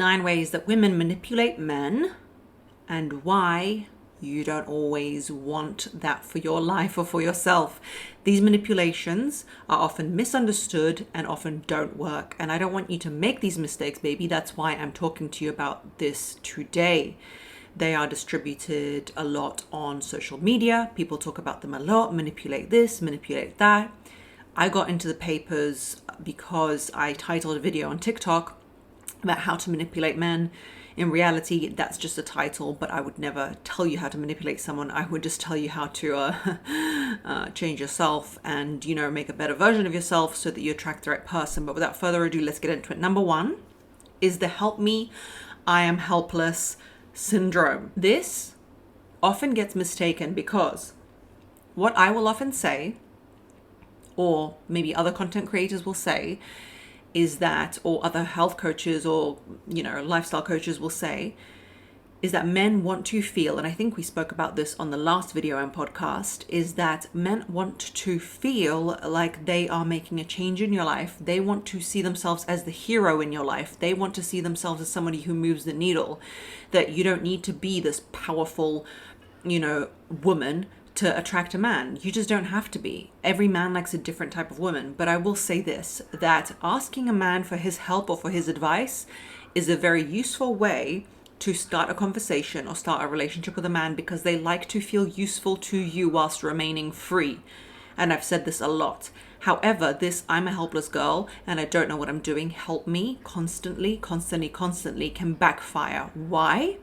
9 ways that women manipulate men and why you don't always want that for your life or for yourself. These manipulations are often misunderstood and often don't work. And I don't want you to make these mistakes, baby. That's why I'm talking to you about this today. They are distributed a lot on social media. People talk about them a lot, manipulate this, manipulate that. I got into the papers because I titled a video on TikTok about how to manipulate men. In reality, that's just a title, but I would never tell you how to manipulate someone. I would just tell you how to change yourself and, make a better version of yourself so that you attract the right person. But without further ado, let's get into it. Number 1 is the help me, I am helpless syndrome. This often gets mistaken because what I will often say, or maybe other content creators will say, is that, or other health coaches or, lifestyle coaches will say, is that men want to feel, and I think we spoke about this on the last video and podcast, is that men want to feel like they are making a change in your life. They want to see themselves as the hero in your life. They want to see themselves as somebody who moves the needle, that you don't need to be this powerful, woman to attract a man. You just don't have to be. Every man likes a different type of woman. But I will say this, that asking a man for his help or for his advice is a very useful way to start a conversation or start a relationship with a man, because they like to feel useful to you whilst remaining free. And I've said this a lot. However, this I'm a helpless girl and I don't know what I'm doing, help me constantly can backfire. Why?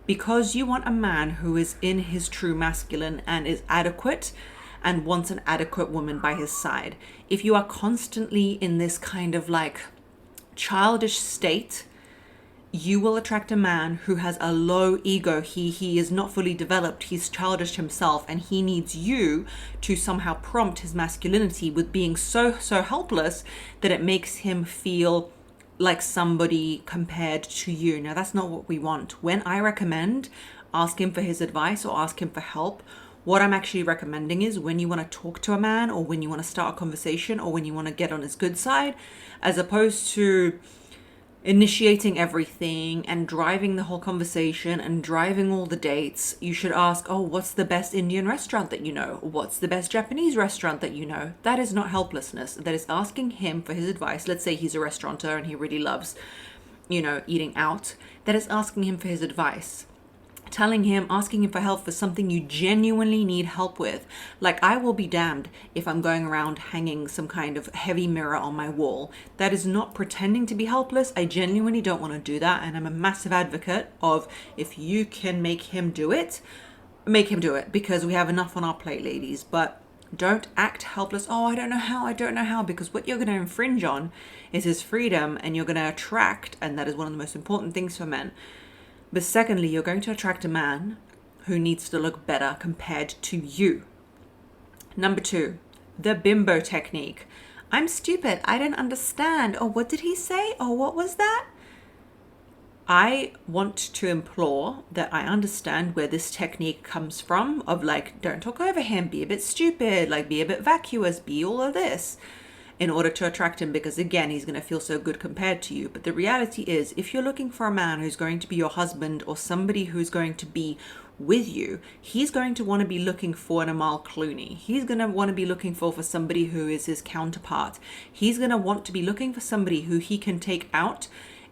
Because you want a man who is in his true masculine and is adequate and wants an adequate woman by his side. If you are constantly in this kind of childish state, you will attract a man who has a low ego. He is not fully developed. He's childish himself, and he needs you to somehow prompt his masculinity with being so helpless that it makes him feel like somebody compared to you. Now, that's not what we want. When I recommend ask him for his advice or ask him for help, what I'm actually recommending is when you want to talk to a man or when you want to start a conversation or when you want to get on his good side, as opposed to initiating everything and driving the whole conversation and driving all the dates, you should ask, what's the best Indian restaurant that you know? What's the best Japanese restaurant that you know? That is not helplessness. That is asking him for his advice. Let's say he's a restaurateur and he really loves, eating out. That is asking him for his advice. Asking him for help for something you genuinely need help with. Like, I will be damned if I'm going around hanging some kind of heavy mirror on my wall. That is not pretending to be helpless. I genuinely don't want to do that. And I'm a massive advocate of, if you can make him do it, because we have enough on our plate, ladies. But don't act helpless. I don't know how, because what you're going to infringe on is his freedom, and you're going to attract, and that is one of the most important things for men. But secondly, you're going to attract a man who needs to look better compared to you. Number 2, the bimbo technique. I'm stupid. I don't understand. What did he say? What was that? I want to implore that I understand where this technique comes from, of don't talk over him, be a bit stupid, be a bit vacuous, be all of this, in order to attract him, because again, he's going to feel so good compared to you. But the reality is, if you're looking for a man who's going to be your husband or somebody who's going to be with you, he's going to want to be looking for an Amal Clooney. He's going to want to be looking for somebody who is his counterpart. He's going to want to be looking for somebody who he can take out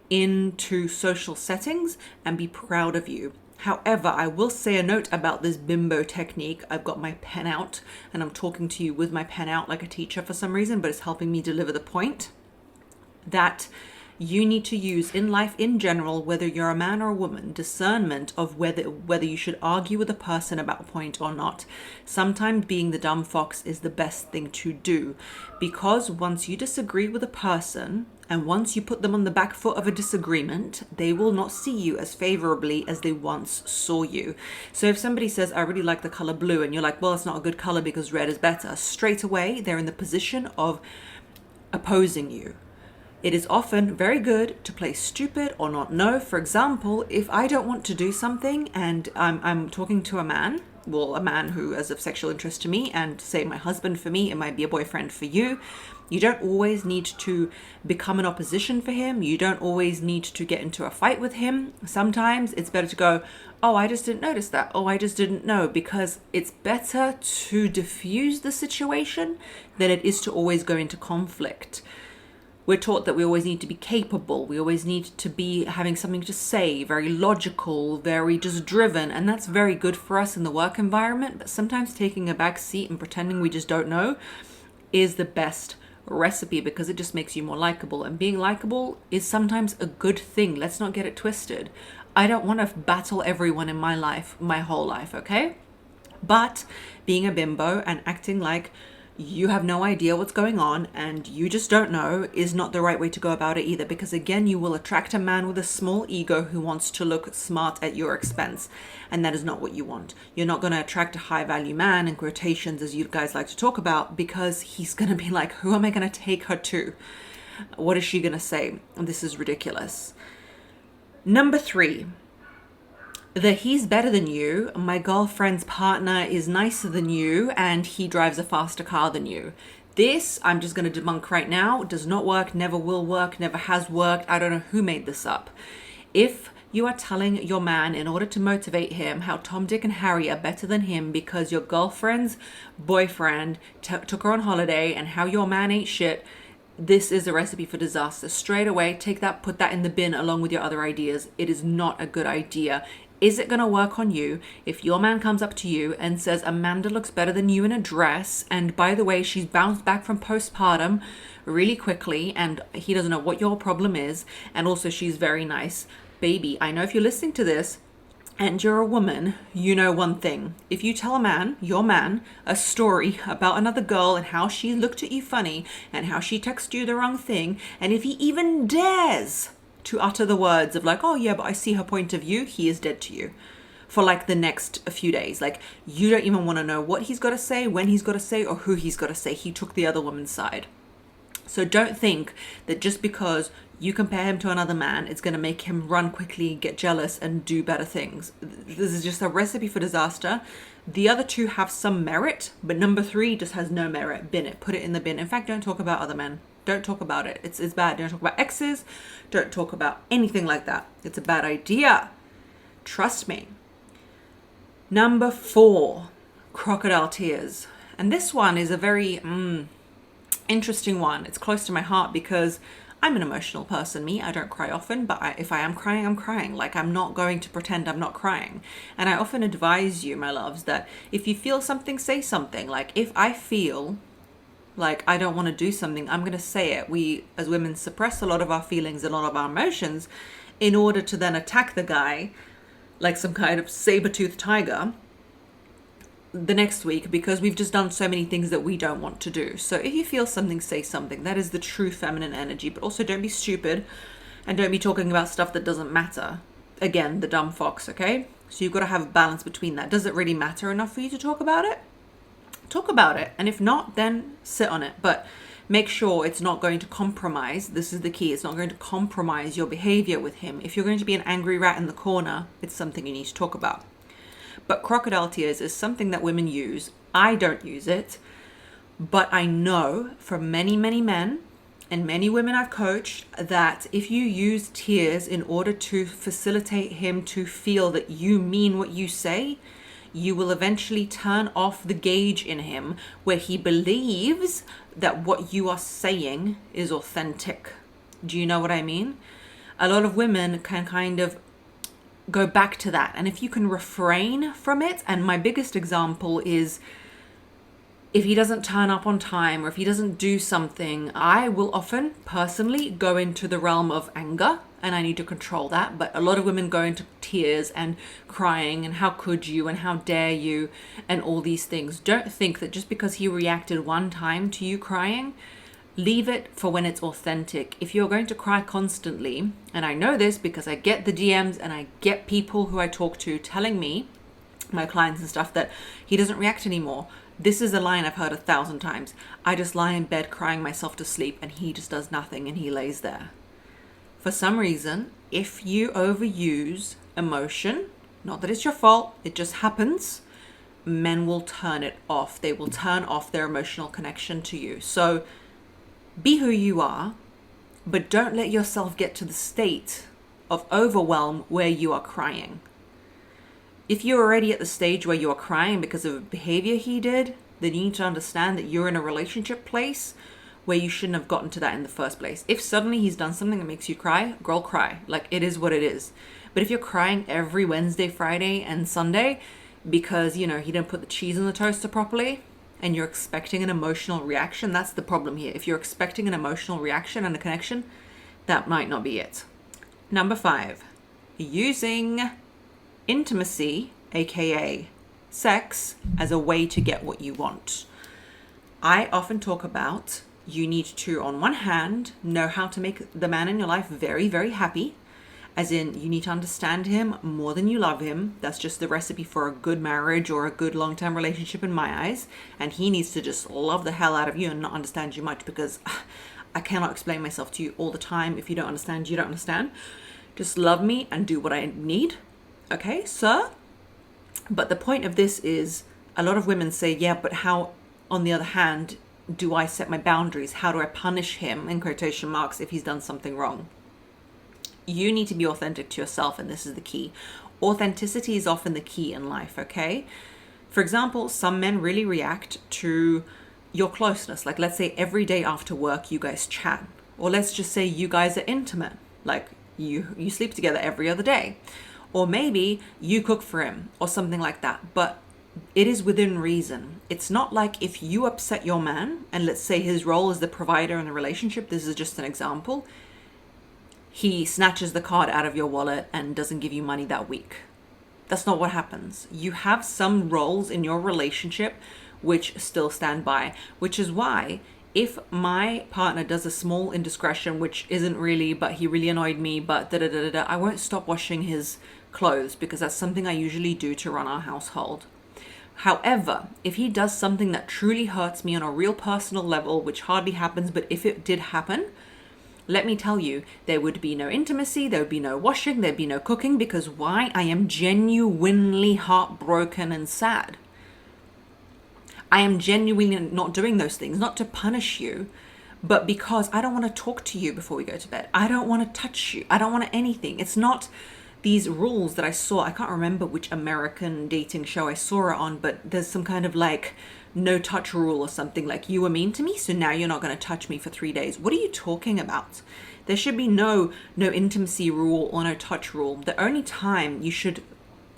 into social settings and be proud of you. However, I will say a note about this bimbo technique. I've got my pen out and I'm talking to you with my pen out like a teacher for some reason, but it's helping me deliver the point that you need to use in life in general, whether you're a man or a woman, discernment of whether you should argue with a person about a point or not. Sometimes being the dumb fox is the best thing to do, because once you disagree with a person and once you put them on the back foot of a disagreement, they will not see you as favorably as they once saw you. So if somebody says, I really like the color blue, and you're like, well, it's not a good color because red is better, straight away, they're in the position of opposing you. It is often very good to play stupid or not know. For example, if I don't want to do something and I'm talking to a man well, a man who is of sexual interest to me, and say my husband for me, it might be a boyfriend for you. You don't always need to become an opposition for him. You don't always need to get into a fight with him. Sometimes it's better to go, oh, I just didn't notice that. Oh, I just didn't know, because it's better to diffuse the situation than it is to always go into conflict. We're taught that we always need to be capable. We always need to be having something to say, very logical, very just driven. And that's very good for us in the work environment. But sometimes taking a back seat and pretending we just don't know is the best recipe, because it just makes you more likable. And being likable is sometimes a good thing. Let's not get it twisted. I don't want to battle everyone in my life, my whole life, okay? But being a bimbo and acting like you have no idea what's going on and you just don't know is not the right way to go about it either, because again, you will attract a man with a small ego who wants to look smart at your expense, and that is not what you want. You're not going to attract a high value man, in quotations, as you guys like to talk about, because he's going to be like, who am I going to take her to? What is she going to say? This is ridiculous. Number 3. That he's better than you, my girlfriend's partner is nicer than you, and he drives a faster car than you. This, I'm just going to debunk right now, does not work, never will work, never has worked. I don't know who made this up. If you are telling your man, in order to motivate him, how Tom, Dick, and Harry are better than him because your girlfriend's boyfriend took her on holiday, and how your man ain't shit, this is a recipe for disaster. Straight away, take that, put that in the bin along with your other ideas. It is not a good idea. Is it going to work on you if your man comes up to you and says, Amanda looks better than you in a dress, and by the way, she's bounced back from postpartum really quickly, and he doesn't know what your problem is, and also she's very nice. Baby, I know if you're listening to this and you're a woman, you know one thing. If you tell a man, your man, a story about another girl and how she looked at you funny and how she texted you the wrong thing, and if he even dares to utter the words of like, oh yeah, but I see her point of view, he is dead to you for like the next few days. Like, you don't even want to know what he's got to say, when he's got to say, or who he's got to say. He took the other woman's side. So don't think that just because you compare him to another man, it's going to make him run quickly, get jealous, and do better things. This is just a recipe for disaster. The other 2 have some merit, but number 3 just has no merit. Bin it, put it in the bin. In fact, don't talk about other men. Don't talk about it. It's bad. Don't talk about exes. Don't talk about anything like that. It's a bad idea. Trust me. Number 4, crocodile tears. And this one is a very interesting one. It's close to my heart because I'm an emotional person. I don't cry often, but if I am crying, I'm crying. Like, I'm not going to pretend I'm not crying. And I often advise you, my loves, that if you feel something, say something. Like, if I feel like I don't want to do something, I'm going to say it. We as women suppress a lot of our feelings, a lot of our emotions, in order to then attack the guy like some kind of saber-toothed tiger the next week, because we've just done so many things that we don't want to do. So if you feel something, say something. That is the true feminine energy. But also don't be stupid and don't be talking about stuff that doesn't matter. Again, the dumb fox, okay? So you've got to have a balance between that. Does it really matter enough for you to talk about it? Talk about it. And if not, then sit on it. But make sure it's not going to compromise. This is the key. It's not going to compromise your behavior with him. If you're going to be an angry rat in the corner, it's something you need to talk about. But crocodile tears is something that women use. I don't use it, but I know from many, many men and many women I've coached that if you use tears in order to facilitate him to feel that you mean what you say, you will eventually turn off the gauge in him where he believes that what you are saying is authentic. Do you know what I mean? A lot of women can kind of go back to that. And if you can refrain from it, and my biggest example is if he doesn't turn up on time or if he doesn't do something, I will often personally go into the realm of anger, and I need to control that. But a lot of women go into tears and crying and how could you and how dare you and all these things. Don't think that just because he reacted one time to you crying, leave it for when it's authentic. If you're going to cry constantly, and I know this because I get the DMs and I get people who I talk to telling me, my clients and stuff, that he doesn't react anymore. This is a line I've heard 1,000 times. I just lie in bed crying myself to sleep and he just does nothing and he lays there. For some reason, if you overuse emotion, not that it's your fault, it just happens, men will turn it off. They will turn off their emotional connection to you. So be who you are, but don't let yourself get to the state of overwhelm where you are crying. If you're already at the stage where you are crying because of a behavior he did, then you need to understand that you're in a relationship place where you shouldn't have gotten to that in the first place. If suddenly he's done something that makes you cry, girl, cry. Like, it is what it is. But if you're crying every Wednesday, Friday, and Sunday because, he didn't put the cheese in the toaster properly and you're expecting an emotional reaction, that's the problem here. If you're expecting an emotional reaction and a connection, that might not be it. Number 5, using intimacy, aka sex, as a way to get what you want. I often talk about you need to, on one hand, know how to make the man in your life very, very happy. As in, you need to understand him more than you love him. That's just the recipe for a good marriage or a good long-term relationship in my eyes. And he needs to just love the hell out of you and not understand you much, because I cannot explain myself to you all the time. If you don't understand, you don't understand. Just love me and do what I need. Okay, sir? But the point of this is, a lot of women say, yeah, but how, on the other hand, do I set my boundaries? How do I punish him, in quotation marks, if he's done something wrong? You need to be authentic to yourself, and this is the key. Authenticity is often the key in life, okay? For example, some men really react to your closeness. Like, let's say every day after work, you guys chat. Or let's just say you guys are intimate. Like, you sleep together every other day. Or maybe you cook for him or something like that. But it is within reason. It's not like if you upset your man, and let's say his role as the provider in the relationship, this is just an example, he snatches the card out of your wallet and doesn't give you money that week. That's not what happens. You have some roles in your relationship which still stand by, which is why if my partner does a small indiscretion, which isn't really, but he really annoyed me, but I won't stop washing his clothes, because that's something I usually do to run our household. However, if he does something that truly hurts me on a real personal level, which hardly happens, but if it did happen, let me tell you, there would be no intimacy, there would be no washing, there'd be no cooking, because why? I am genuinely heartbroken and sad. I am genuinely not doing those things, not to punish you, but because I don't want to talk to you before we go to bed. I don't want to touch you. I don't want anything. It's not these rules that I saw. I can't remember which American dating show I saw it on, but there's some kind of like no touch rule or something, like you were mean to me, so now you're not going to touch me for 3 days. What are you talking about? There should be no intimacy rule or no touch rule. The only time you should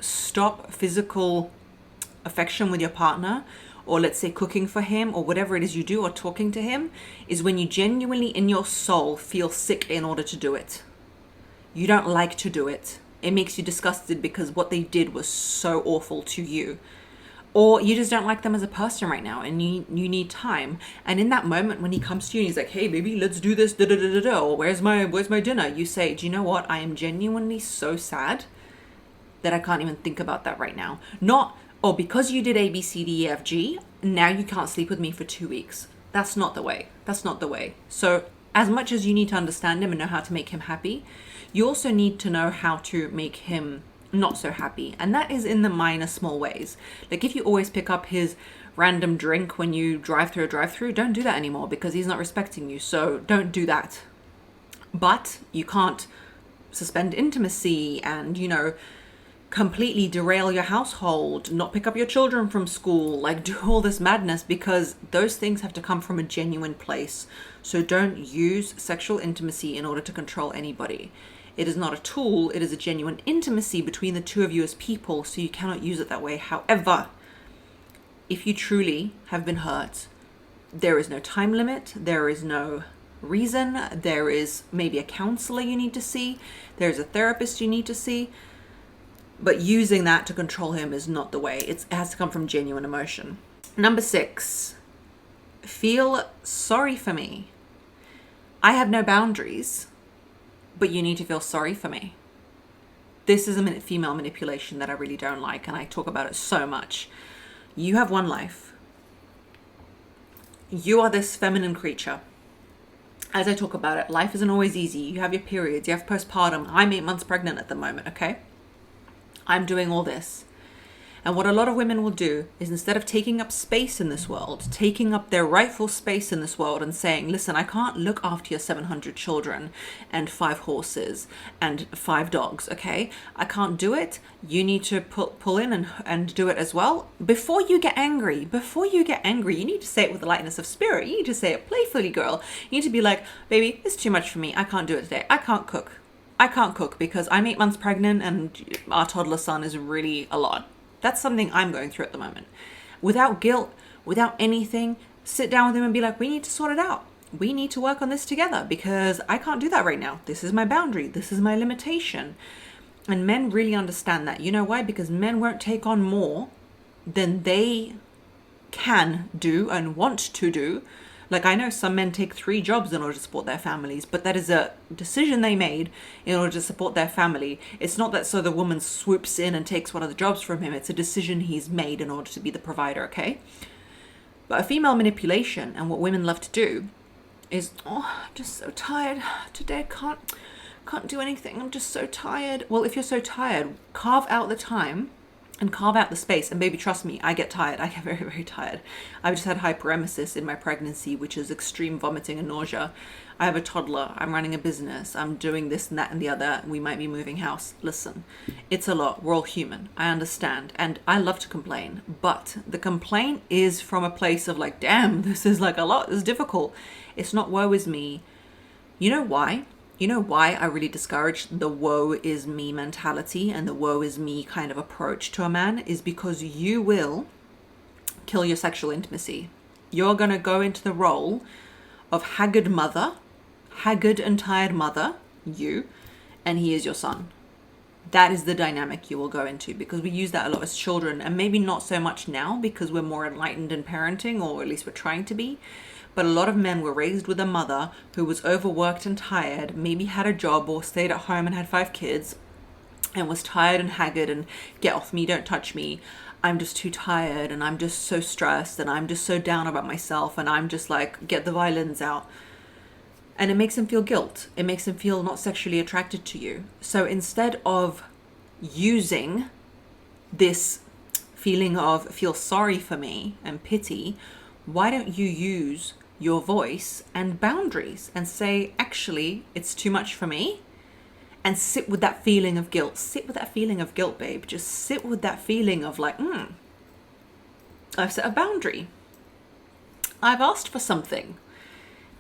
stop physical affection with your partner, or let's say cooking for him, or whatever it is you do, or talking to him, is when you genuinely in your soul feel sick in order to do it. You don't like to do it. It makes you disgusted because what they did was so awful to you. Or you just don't like them as a person right now, and you need time. And in that moment when he comes to you and he's like, hey baby, let's do this, or where's my dinner? You say, do you know what? I am genuinely so sad that I can't even think about that right now. Not, oh, because you did A, B, C, D, E, F, G, now you can't sleep with me for 2 weeks. That's not the way. That's not the way. So as much as you need to understand him and know how to make him happy, you also need to know how to make him not so happy. And that is in the minor, small ways. Like if you always pick up his random drink when you drive through a drive-through, don't do that anymore, because he's not respecting you. So don't do that. But you can't suspend intimacy and, completely derail your household, not pick up your children from school, like do all this madness, because those things have to come from a genuine place. So don't use sexual intimacy in order to control anybody. It is not a tool, it is a genuine intimacy between the two of you as people, so you cannot use it that way. However, if you truly have been hurt, there is no time limit, there is no reason, there is maybe a counselor you need to see, there's a therapist you need to see, but using that to control him is not the way. It has to come from genuine emotion. Number 6, feel sorry for me. I have no boundaries, but you need to feel sorry for me. This is a female manipulation that I really don't like, and I talk about it so much. You have one life. You are this feminine creature. As I talk about it, life isn't always easy. You have your periods, you have postpartum. I'm 8 months pregnant at the moment, okay? I'm doing all this. And what a lot of women will do is, instead of taking up space in this world, taking up their rightful space in this world and saying, listen, I can't look after your 700 children and 5 horses and 5 dogs, okay? I can't do it. You need to pull in and do it as well. Before you get angry, you need to say it with the lightness of spirit. You need to say it playfully, girl. You need to be like, baby, it's too much for me. I can't do it today. I can't cook because I'm 8 months pregnant and our toddler son is really a lot. That's something I'm going through at the moment. Without guilt, without anything, sit down with him and be like, we need to sort it out. We need to work on this together because I can't do that right now. This is my boundary. This is my limitation. And men really understand that. You know why? Because men won't take on more than they can do and want to do. Like, I know some men take 3 jobs in order to support their families, but that is a decision they made in order to support their family. It's not that so the woman swoops in and takes one of the jobs from him. It's a decision he's made in order to be the provider, okay? But a female manipulation, and what women love to do, is, oh, I'm just so tired. Today I can't do anything. I'm just so tired. Well, if you're so tired, carve out the time and carve out the space. And baby, trust me, I get tired. I get very, very tired. I've just had hyperemesis in my pregnancy, which is extreme vomiting and nausea. I have a toddler. I'm running a business. I'm doing this and that and the other. We might be moving house. Listen, it's a lot. We're all human. I understand. And I love to complain. But the complaint is from a place of like, damn, this is like a lot. This is difficult. It's not woe is me. You know why? You know why I really discourage the woe is me mentality and the woe is me kind of approach to a man is because you will kill your sexual intimacy. You're going to go into the role of haggard mother, haggard and tired mother, you, and he is your son. That is the dynamic you will go into, because we use that a lot as children, and maybe not so much now because we're more enlightened in parenting, or at least we're trying to be. But a lot of men were raised with a mother who was overworked and tired, maybe had a job or stayed at home and had 5 kids and was tired and haggard and get off me, don't touch me. I'm just too tired and I'm just so stressed and I'm just so down about myself and I'm just like, get the violins out. And it makes him feel guilt. It makes him feel not sexually attracted to you. So instead of using this feeling of feel sorry for me and pity, why don't you use your voice and boundaries and say, actually, it's too much for me, and sit with that feeling of guilt. Sit with that feeling of guilt, babe. Just sit with that feeling of like, I've set a boundary. I've asked for something.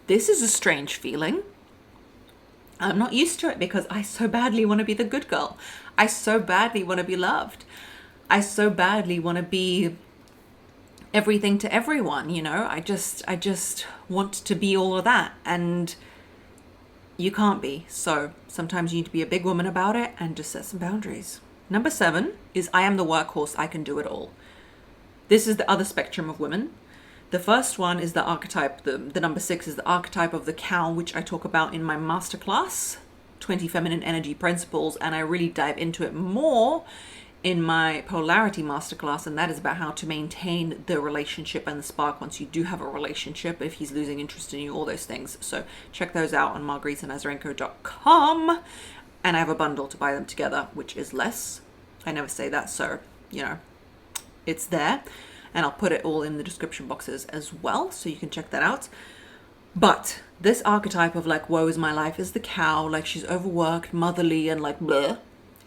This is a strange feeling. I'm not used to it because I so badly want to be the good girl. I so badly want to be loved. I so badly want to be everything to everyone, you know. I just want to be all of that, and you can't be. So sometimes you need to be a big woman about it and just set some boundaries. Number 7 is I am the workhorse. I can do it all. This is the other spectrum of women. The first one is the archetype. The number 6 is the archetype of the cow, which I talk about in my masterclass, 20 Feminine Energy Principles, and I really dive into it more in my Polarity MasterClass, and that is about how to maintain the relationship and the spark once you do have a relationship, if he's losing interest in you, all those things. So check those out on margaritanazarenko.com, and I have a bundle to buy them together, which is less. I never say that, so you know, it's there, and I'll put it all in the description boxes as well, so you can check that out. But this archetype of like, woe is my life, is the cow, like she's overworked, motherly, and like bleh.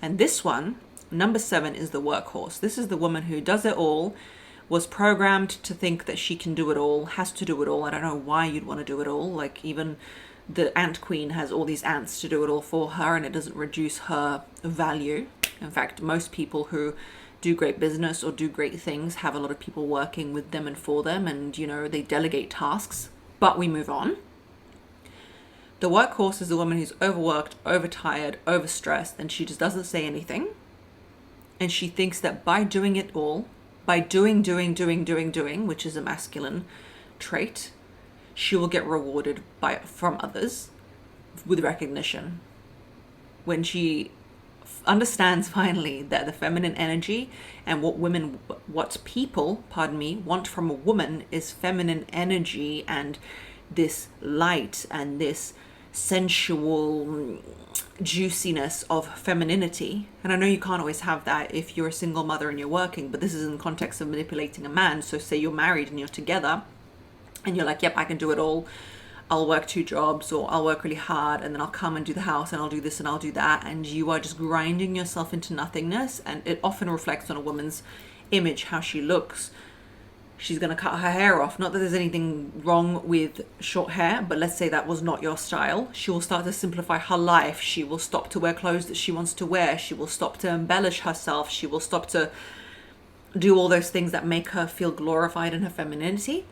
And this one, number 7, is the workhorse. This is the woman who does it all, was programmed to think that she can do it all, has to do it all. I don't know why you'd want to do it all. Like, even the ant queen has all these ants to do it all for her, and it doesn't reduce her value. In fact, most people who do great business or do great things have a lot of people working with them and for them, and you know, they delegate tasks. But we move on. The workhorse is the woman who's overworked, overtired, overstressed, and she just doesn't say anything. And she thinks that by doing it all, by doing, which is a masculine trait, she will get rewarded from others with recognition. When she understands finally that the feminine energy and what people want from a woman is feminine energy and this light and this sensual juiciness of femininity. And I know you can't always have that if you're a single mother and you're working, but this is in the context of manipulating a man. So say you're married and you're together and you're like, yep, I can do it all. I'll work 2 jobs, or I'll work really hard, and then I'll come and do the house, and I'll do this and I'll do that. And you are just grinding yourself into nothingness. And it often reflects on a woman's image, how she looks. She's going to cut her hair off. Not that there's anything wrong with short hair, but let's say that was not your style. She will start to simplify her life. She will stop to wear clothes that she wants to wear. She will stop to embellish herself. She will stop to do all those things that make her feel glorified in her femininity,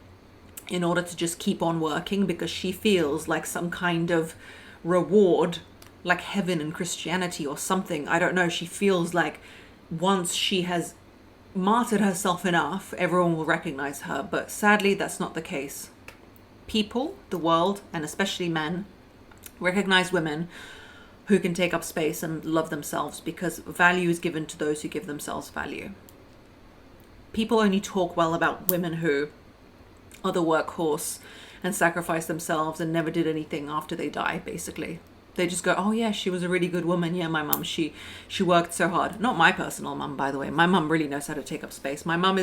in order to just keep on working, because she feels like some kind of reward, like heaven in Christianity or something. I don't know. She feels like once she has martyred herself enough, everyone will recognize her. But sadly, that's not the case. People, the world, and especially men, recognize women who can take up space and love themselves, because value is given to those who give themselves value. People only talk well about women who are the workhorse and sacrifice themselves and never did anything after they die, basically. They just go, oh yeah, she was a really good woman. Yeah, my mum, she worked so hard. Not my personal mum, by the way. My mum really knows how to take up space. My mum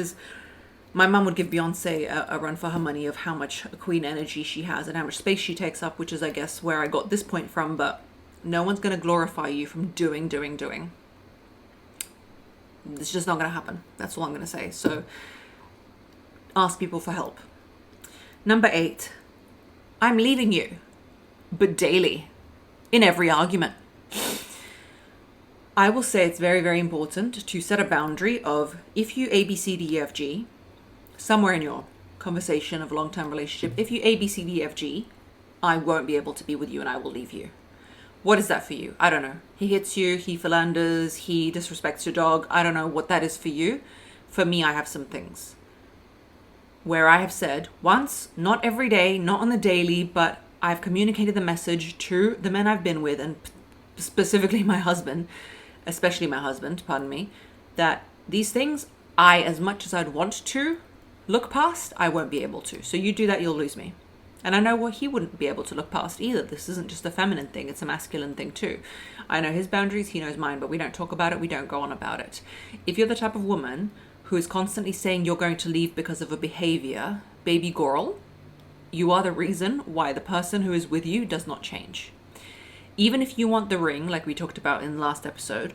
would give Beyonce a run for her money of how much queen energy she has and how much space she takes up, which is, I guess, where I got this point from. But no one's going to glorify you from doing. It's just not going to happen. That's all I'm going to say. So ask people for help. Number 8, I'm leaving you, but daily, in every argument. I will say it's very, very important to set a boundary of, if you A, B, C, D, E, F, G, somewhere in your conversation of a long-term relationship, if you A, B, C, D, E, F, G, I won't be able to be with you and I will leave you. What is that for you? I don't know. He hits you, he philanders, he disrespects your dog. I don't know what that is for you. For me, I have some things where I have said once, not every day, not on the daily, but I've communicated the message to the men I've been with, and specifically my husband, especially my husband, pardon me, that these things, I, as much as I'd want to look past, I won't be able to. So you do that, you'll lose me. And I know what he wouldn't be able to look past either. This isn't just a feminine thing, it's a masculine thing too. I know his boundaries, he knows mine, but we don't talk about it, we don't go on about it. If you're the type of woman who is constantly saying you're going to leave because of a behavior, baby girl, you are the reason why the person who is with you does not change. Even if you want the ring, like we talked about in the last episode,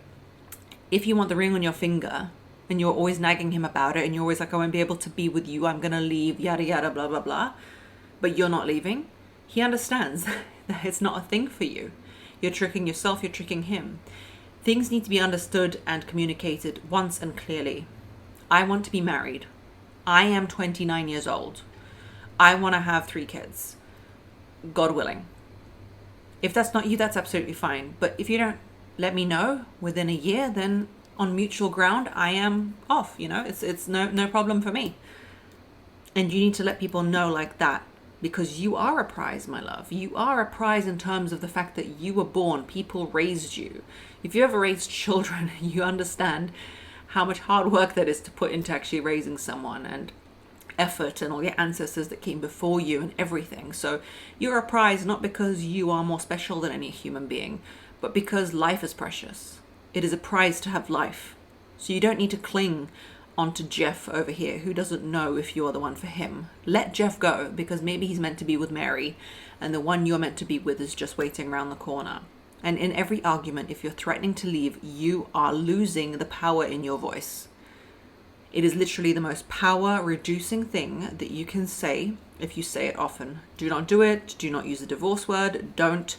if you want the ring on your finger and you're always nagging him about it and you're always like, I won't be able to be with you, I'm going to leave, yada, yada, blah, blah, blah, but you're not leaving, he understands that it's not a thing for you. You're tricking yourself, you're tricking him. Things need to be understood and communicated once and clearly. I want to be married. I am 29 years old. I want to have 3 kids. God willing. If that's not you, that's absolutely fine. But if you don't let me know within a year, then on mutual ground, I am off. You know, it's no problem for me. And you need to let people know like that, because you are a prize, my love. You are a prize in terms of the fact that you were born. People raised you. If you ever raised children, you understand how much hard work that is to put into actually raising someone, and effort, and all your ancestors that came before you and everything. So you're a prize, not because you are more special than any human being, but because life is precious. It is a prize to have life. So you don't need to cling onto Jeff over here, who doesn't know if you're the one for him. Let Jeff go, because maybe he's meant to be with Mary and the one you're meant to be with is just waiting around the corner. And in every argument, if you're threatening to leave, you are losing the power in your voice. It is literally the most power-reducing thing that you can say if you say it often. Do not do it. Do not use the divorce word. Don't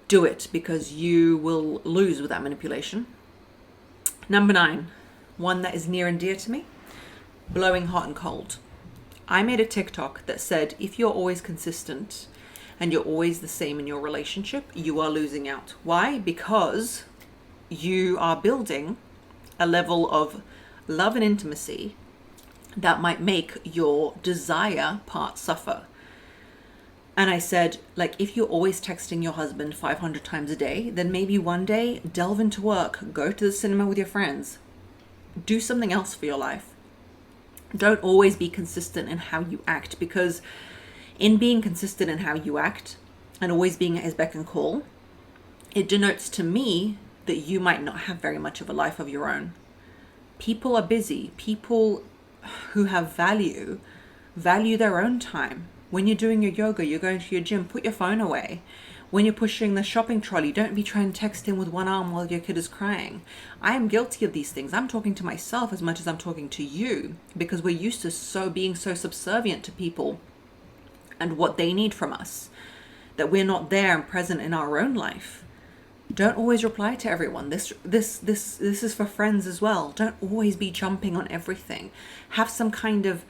do it, because you will lose with that manipulation. Number 9, one that is near and dear to me, blowing hot and cold. I made a TikTok that said, if you're always consistent and you're always the same in your relationship, you are losing out. Why? Because you are building a level of love and intimacy that might make your desire part suffer. And I said, like, if you're always texting your husband 500 times a day, then maybe one day delve into work, go to the cinema with your friends, do something else for your life. Don't always be consistent in how you act, because in being consistent in how you act, and always being at his beck and call, it denotes to me that you might not have very much of a life of your own. People are busy. People who have value their own time. When you're doing your yoga, you're going to your gym, put your phone away. When you're pushing the shopping trolley, don't be trying to text him with one arm while your kid is crying. I am guilty of these things. I'm talking to myself as much as I'm talking to you, because we're used to being so subservient to people and what they need from us, that we're not there and present in our own life. Don't always reply to everyone. This is for friends as well. Don't always be jumping on everything. Have some kind of,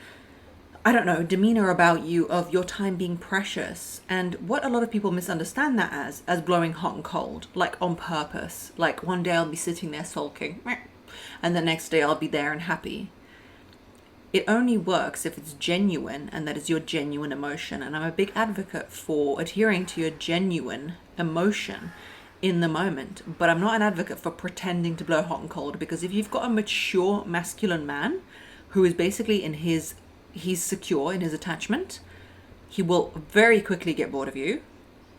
I don't know, demeanor about you of your time being precious. And what a lot of people misunderstand that as blowing hot and cold, like on purpose. Like one day I'll be sitting there sulking, and the next day I'll be there and happy. It only works if it's genuine, and that is your genuine emotion. And I'm a big advocate for adhering to your genuine emotion in the moment. But I'm not an advocate for pretending to blow hot and cold, because if you've got a mature masculine man who is basically he's secure in his attachment, he will very quickly get bored of you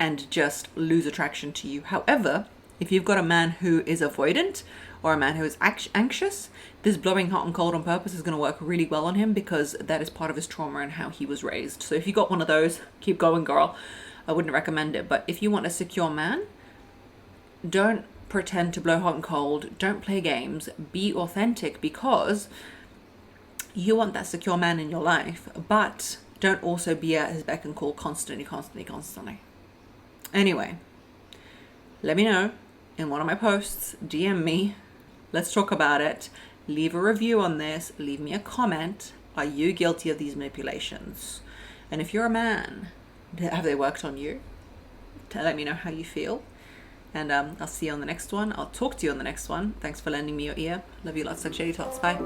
and just lose attraction to you. However, if you've got a man who is avoidant or a man who is anxious, this blowing hot and cold on purpose is going to work really well on him, because that is part of his trauma and how he was raised. So if you got one of those, keep going, girl. I wouldn't recommend it. But if you want a secure man, don't pretend to blow hot and cold. Don't play games. Be authentic, because you want that secure man in your life, but don't also be at his beck and call constantly. Anyway, let me know in one of my posts, DM me, let's talk about it. Leave a review on this, leave me a comment. Are you guilty of these manipulations? And if you're a man, have they worked on you? Let me know how you feel. And I'll see you on the next one. I'll talk to you on the next one. Thanks for lending me your ear. Love you lots, like Shady Tots. Bye.